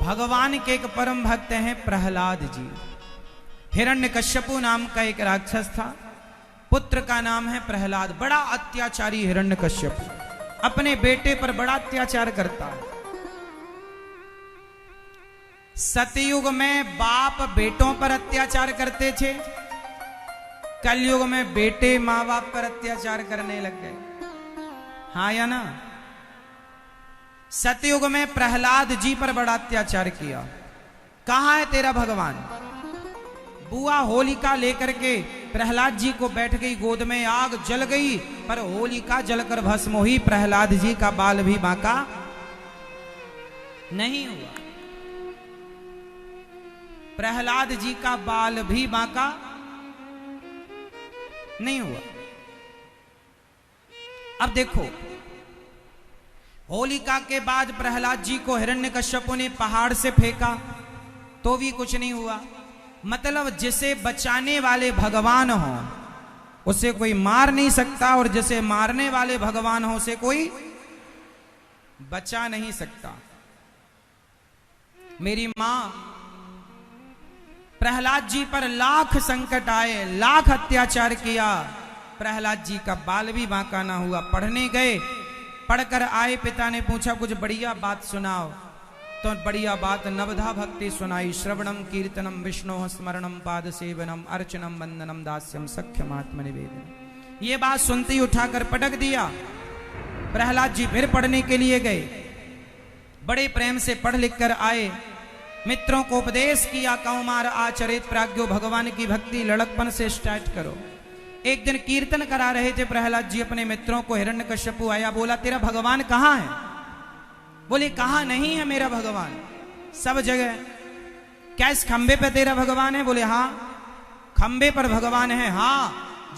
भगवान के एक परम भक्त हैं प्रहलाद जी। हिरण्यकश्यपु नाम का एक राक्षस था, पुत्र का नाम है प्रहलाद। बड़ा अत्याचारी हिरण्यकश्यप, अपने बेटे पर बड़ा अत्याचार करता है। सतयुग में बाप बेटों पर अत्याचार करते थे, कलयुग में बेटे मां बाप पर अत्याचार करने लग गए। हाँ या ना? सतयुग में प्रहलाद जी पर बड़ा अत्याचार किया। कहां है तेरा भगवान? बुआ होलिका लेकर के प्रहलाद जी को बैठ गई गोद में, आग जल गई, पर होलिका जलकर भस्म हुई, प्रहलाद जी का बाल भी बांका नहीं हुआ। प्रहलाद जी का बाल भी बांका नहीं हुआ। अब देखो, होलिका के बाद प्रहलाद जी को हिरण्यकश्यप ने पहाड़ से फेंका तो भी कुछ नहीं हुआ। मतलब जिसे बचाने वाले भगवान हो उसे कोई मार नहीं सकता, और जिसे मारने वाले भगवान हो उसे कोई बचा नहीं सकता। मेरी मां प्रहलाद जी पर लाख संकट आए, लाख अत्याचार किया, प्रहलाद जी का बाल भी बांका ना हुआ। पढ़ने गए, पढ़कर आए, पिता ने पूछा कुछ बढ़िया बात सुनाओ, तो बढ़िया बात नवधा भक्ति सुनाई। श्रवणम कीर्तनम विष्णु स्मरणम पाद सेवनम अर्चनम वंदनम दास्यम सख्यम आत्मनिवेदनम। ये बात सुनते ही उठाकर पटक दिया। प्रहलाद जी फिर पढ़ने के लिए गए, बड़े प्रेम से पढ़ लिख कर आए, मित्रों को उपदेश किया, कौमार आचरित प्राज्ञो, भगवान की भक्ति लड़कपन से स्टार्ट करो। एक दिन कीर्तन करा रहे थे प्रहलाद जी अपने मित्रों को, हिरण्यकश्यपु आया, बोला तेरा भगवान कहाँ है? बोले कहाँ नहीं है मेरा भगवान, सब जगह। क्या इस खंबे पे तेरा भगवान है? बोले हाँ खंबे पर भगवान है। हाँ,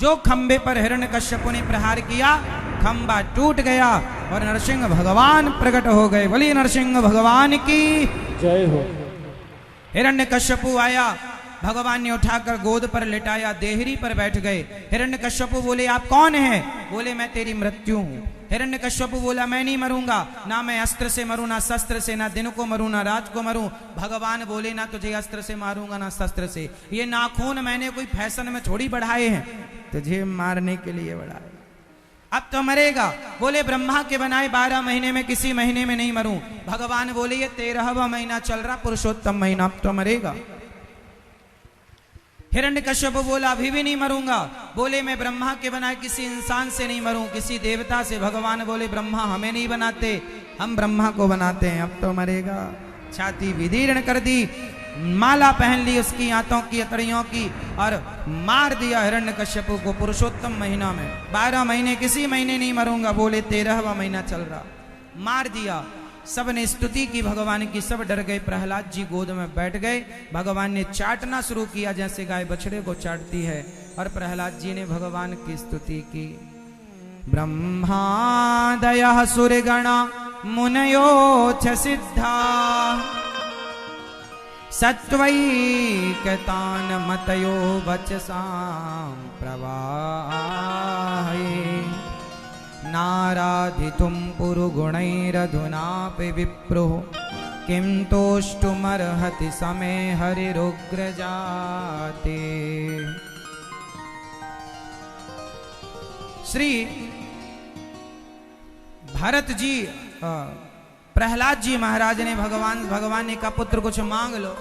जो खंबे पर हिरण्यकश्यपु ने प्रहार किया खंबा टूट गया और नरसिंह भगवान प्रकट हो गए। बोलिए नरसिंह भगवान की जय हो। हिरण्यकश्यपु आया, भगवान ने उठाकर गोद पर लिटाया, देहरी पर बैठ गए। हिरण्यकश्यपु बोले आप कौन हैं? बोले मैं तेरी मृत्यु हूं। हिरण्यकश्यपु बोला मैं नहीं मरूंगा, ना मैं अस्त्र से मरूं, ना शस्त्र से, ना दिन को मरूं, ना रात को मरूं। भगवान बोले ना तुझे अस्त्र से मारूंगा ना शस्त्र से, ये नाखून मैंने कोई फैशन में थोड़ी बढ़ाए हैं, तुझे मारने के लिए बढ़ाए। अब तो मरेगा। बोले ब्रह्मा के बनाए 12 महीने में किसी महीने में नहीं मरूं। भगवान बोले ये 13वां महीना चल रहा, पुरुषोत्तम महीना, अब तो मरेगा। हिरण्यकश्यप बोला अभी भी नहीं मरूंगा। बोले मैं ब्रह्मा के बनाए किसी इंसान से नहीं मरूं, किसी देवता से। भगवान बोले ब्रह्मा हमें नहीं बनाते, हम ब्रह्मा को बनाते हैं, अब तो मरेगा। छाती विदीर्ण कर दी, माला पहन ली उसकी आंतों की, अतड़ियों की, और मार दिया हिरण्यकश्यप को पुरुषोत्तम महीना में। 12 महीने किसी महीने नहीं मरूंगा, बोले 13वां महीना चल रहा, मार दिया। सब ने स्तुति की भगवान की, सब डर गए। प्रहलाद जी गोद में बैठ गए, भगवान ने चाटना शुरू किया जैसे गाय बछड़े को चाटती है, और प्रहलाद जी ने भगवान की स्तुति की। ब्रह्मादयः सुरगणा मुनयोऽथ सिद्धा सत्वैकतान् मतयो वचसां प्रवाहे नाराधितुं पुरुगुणैरधुनापि विप्रो किं तोष्टुमर्हति समे हरिरुग्रजाते। श्री भरत जी प्रहलाद जी महाराज ने भगवान ने कहा पुत्र कुछ मांग लो।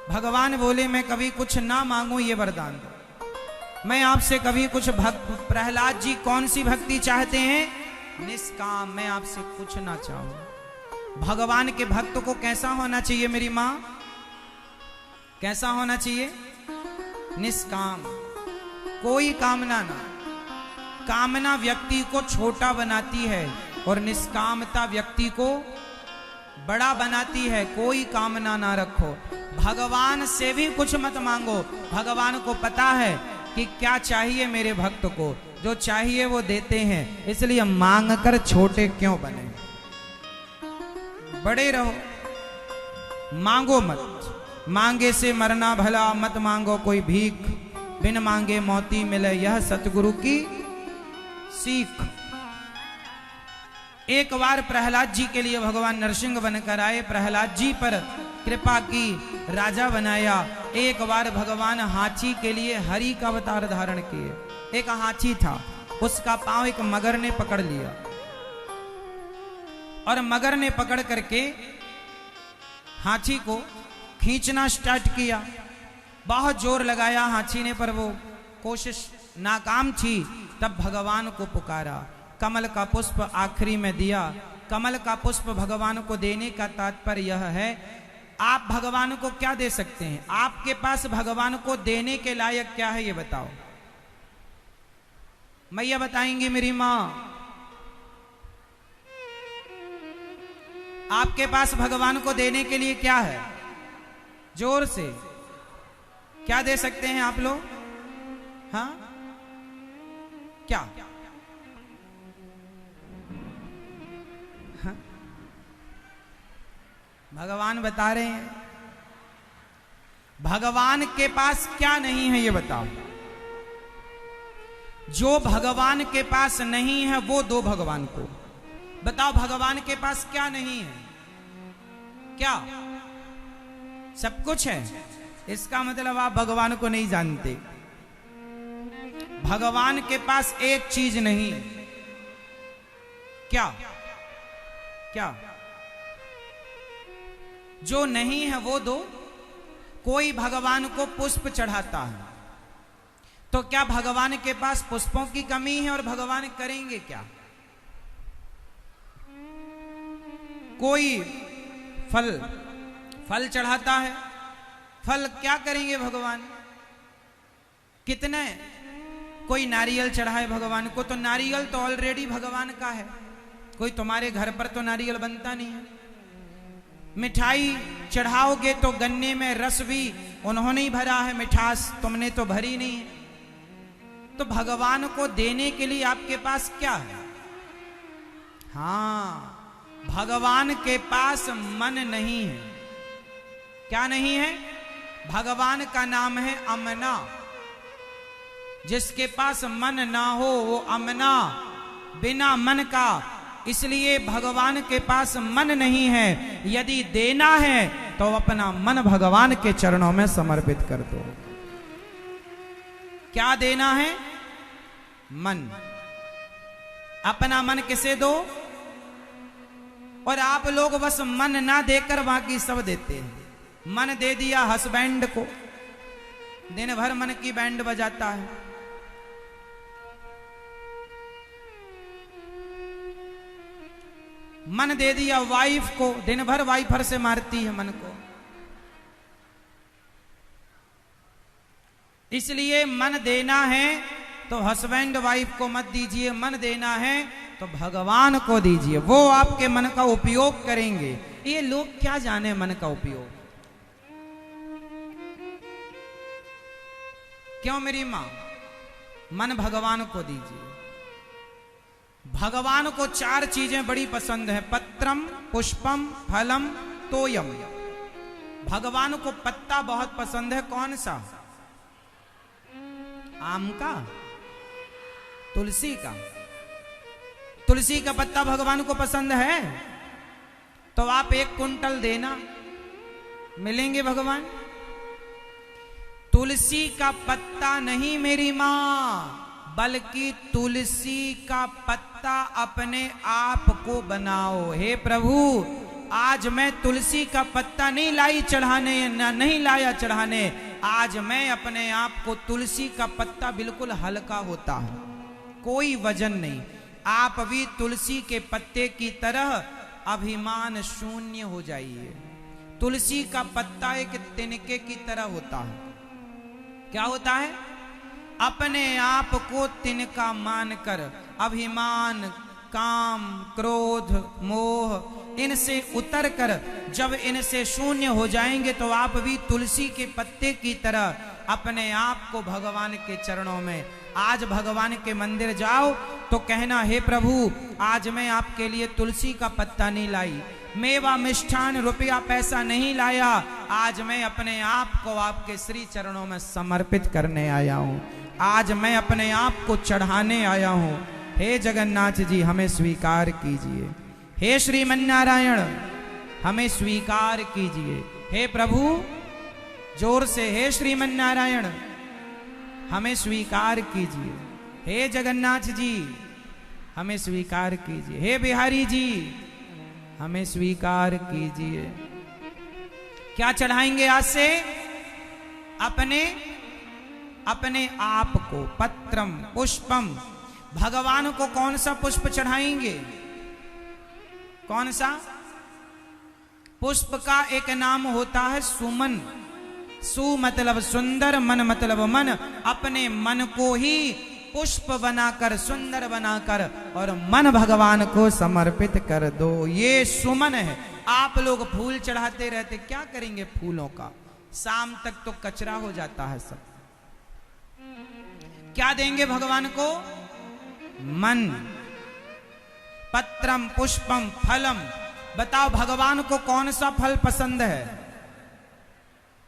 भगवान बोले मैं कभी कुछ ना मांगू, ये वरदान दो। मैं आपसे कभी कुछ प्रहलाद जी कौन सी भक्ति चाहते हैं? निष्काम, मैं आपसे कुछ ना चाहूं। भगवान के भक्त को कैसा होना चाहिए मेरी मां? कैसा होना चाहिए? निष्काम, कोई कामना ना। कामना व्यक्ति को छोटा बनाती है और निष्कामता व्यक्ति को बड़ा बनाती है। कोई कामना ना रखो, भगवान से भी कुछ मत मांगो। भगवान को पता है कि क्या चाहिए मेरे भक्त को, जो चाहिए वो देते हैं, इसलिए मांग कर छोटे क्यों बने, बड़े रहो। मांगो मत, मांगे से मरना भला, मत मांगो कोई भीख, बिन मांगे मोती मिले, यह सतगुरु की सीख। एक बार प्रहलाद जी के लिए भगवान नरसिंह बनकर आए। प्रहलाद जी पर कृपा की, राजा बनाया। एक बार भगवान हाथी के लिए हरि का अवतार धारण किए। एक हाथी था, उसका पांव एक मगर ने पकड़ लिया और मगर ने पकड़ करके हाथी को खींचना स्टार्ट किया। बहुत जोर लगाया हाथी ने, पर वो कोशिश नाकाम थी। तब भगवान को पुकारा, कमल का पुष्प आखिरी में दिया। कमल का पुष्प भगवान को देने का तात्पर्य यह है, आप भगवान को क्या दे सकते हैं? आपके पास भगवान को देने के लायक क्या है ये बताओ। मैया बताएंगी मेरी मां, आपके पास भगवान को देने के लिए क्या है? जोर से क्या दे सकते हैं आप लोग? हाँ, क्या? हाँ? भगवान बता रहे हैं, भगवान के पास क्या नहीं है ये बताओ। जो भगवान के पास नहीं है वो दो भगवान को। बताओ भगवान के पास क्या नहीं है? क्या? सब कुछ है। इसका मतलब आप भगवान को नहीं जानते। भगवान के पास एक चीज नहीं है। क्या? क्या? जो नहीं है वो दो। कोई भगवान को पुष्प चढ़ाता है तो क्या भगवान के पास पुष्पों की कमी है और भगवान करेंगे क्या? कोई फल चढ़ाता है, फल क्या करेंगे भगवान? कितने? कोई नारियल चढ़ाए भगवान को तो नारियल तो ऑलरेडी भगवान का है। कोई तुम्हारे घर पर तो नारियल बनता नहीं है। मिठाई चढ़ाओगे तो गन्ने में रस भी उन्होंने ही भरा है, मिठास तुमने तो भरी नहीं है। तो भगवान को देने के लिए आपके पास क्या है? हां, भगवान के पास मन नहीं है। क्या नहीं है? भगवान का नाम है अमना। जिसके पास मन ना हो वो अमना, बिना मन का। इसलिए भगवान के पास मन नहीं है। यदि देना है तो अपना मन भगवान के चरणों में समर्पित कर दो। क्या देना है? मन। अपना मन किसे दो? और आप लोग बस मन ना देकर बाकी सब देते हैं। मन दे दिया हस्बैंड को, दिन भर मन की बैंड बजाता है। मन दे दिया वाइफ को, दिन भर वाइफर से मारती है मन को। इसलिए मन देना है तो हस्बैंड वाइफ को मत दीजिए, मन देना है तो भगवान को दीजिए। वो आपके मन का उपयोग करेंगे। ये लोग क्या जाने मन का उपयोग। क्यों मेरी मां? मन भगवान को दीजिए। भगवान को चार चीजें बड़ी पसंद है, पत्रम, पुष्पम, फलम, तोयम। भगवान को पत्ता बहुत पसंद है। कौन सा? आम का, तुलसी का। तुलसी का पत्ता भगवान को पसंद है तो आप 1 कुंटल देना, मिलेंगे भगवान। तुलसी का पत्ता नहीं मेरी मां, बल्कि तुलसी का पत्ता अपने आप को बनाओ। हे प्रभु, आज मैं तुलसी का पत्ता नहीं लाई चढ़ाने, नहीं लाया चढ़ाने। आज मैं अपने आप को, तुलसी का पत्ता बिल्कुल हल्का होता है, कोई वजन नहीं। आप भी तुलसी के पत्ते की तरह अभिमान शून्य हो जाइए। तुलसी का पत्ता एक तिनके की तरह होता है। क्या होता है? अपने आप को तिनका मानकर अभिमान, काम, क्रोध, मोह इनसे उतर कर जब इनसे शून्य हो जाएंगे तो आप भी तुलसी के पत्ते की तरह अपने आप को भगवान के चरणों में, आज भगवान के मंदिर जाओ तो कहना, हे प्रभु, आज मैं आपके लिए तुलसी का पत्ता नहीं लाई, मेवा मिष्ठान रुपया पैसा नहीं लाया, आज मैं अपने आप को आपके श्री चरणों में समर्पित करने आया हूँ, आज मैं अपने आप को चढ़ाने आया हूँ। हे जगन्नाथ जी, हमें स्वीकार कीजिए। हे श्रीमन्नारायण, हमें स्वीकार कीजिए। हे प्रभु, जोर से, हे श्रीमन नारायण, हमें स्वीकार कीजिए। हे जगन्नाथ जी, हमें स्वीकार कीजिए। हे बिहारी जी, हमें स्वीकार कीजिए। क्या चढ़ाएंगे आज से? अपने आप को। पत्रम पुष्पम, भगवान को कौन सा पुष्प चढ़ाएंगे? कौन सा? पुष्प का एक नाम होता है सुमन। सु मतलब सुंदर, मन मतलब मन। अपने मन को ही पुष्प बनाकर, सुंदर बनाकर, और मन भगवान को समर्पित कर दो। ये सुमन है। आप लोग फूल चढ़ाते रहते, क्या करेंगे फूलों का? शाम तक तो कचरा हो जाता है सब। क्या देंगे भगवान को? मन। पत्रम पुष्पम फलम। बताओ भगवान को कौन सा फल पसंद है?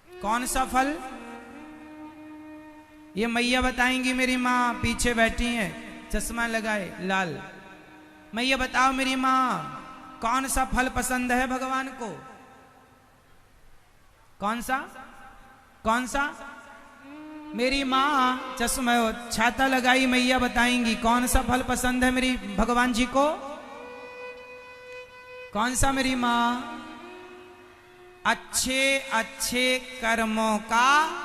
कौन सा फल? ये मैया बताएंगी, मेरी माँ पीछे बैठी है, चश्मा लगाए लाल। मैया बताओ मेरी माँ, कौन सा फल पसंद है भगवान को? कौन सा? कौन सा? मेरी माँ चश्मा छाता लगाई, मैया बताएंगी कौन सा फल पसंद है मेरी भगवान जी को? कौन सा मेरी माँ? अच्छे अच्छे कर्मों का।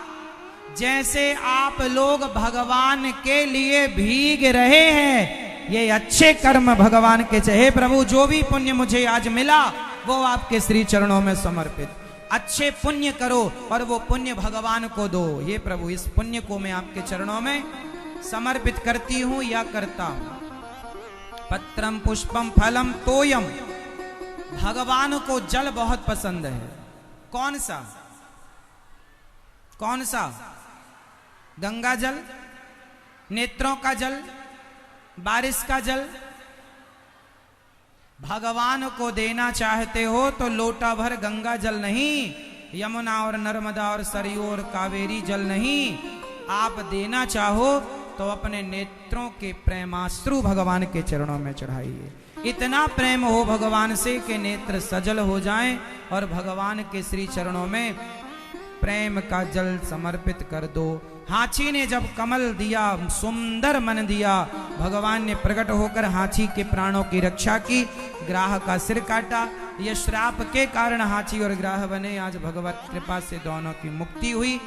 जैसे आप लोग भगवान के लिए भीग रहे हैं, ये अच्छे कर्म भगवान के चाहे। प्रभु, जो भी पुण्य मुझे आज मिला वो आपके श्री चरणों में समर्पित। अच्छे पुण्य करो और वो पुण्य भगवान को दो। ये प्रभु, इस पुण्य को मैं आपके चरणों में समर्पित करती हूं या करता हूं। पत्रम पुष्पम फलम तोयम। भगवान को जल बहुत पसंद है। कौन सा? कौन सा? गंगा जल, नेत्रों का जल, बारिश का जल। भगवान को देना चाहते हो तो लोटा भर गंगा जल नहीं, यमुना और नर्मदा और सरयू और कावेरी जल नहीं। आप देना चाहो तो अपने नेत्रों के प्रेमाश्रु भगवान के चरणों में चढ़ाइए। इतना प्रेम हो भगवान से कि नेत्र सजल हो जाएं और भगवान के श्री चरणों में प्रेम का जल समर्पित कर दो। हाथी ने जब कमल दिया, सुंदर मन दिया, भगवान ने प्रकट होकर हाथी के प्राणों की रक्षा की, ग्राह का सिर काटा। यह श्राप के कारण हाथी और ग्राह बने। आज भगवत कृपा से दोनों की मुक्ति हुई।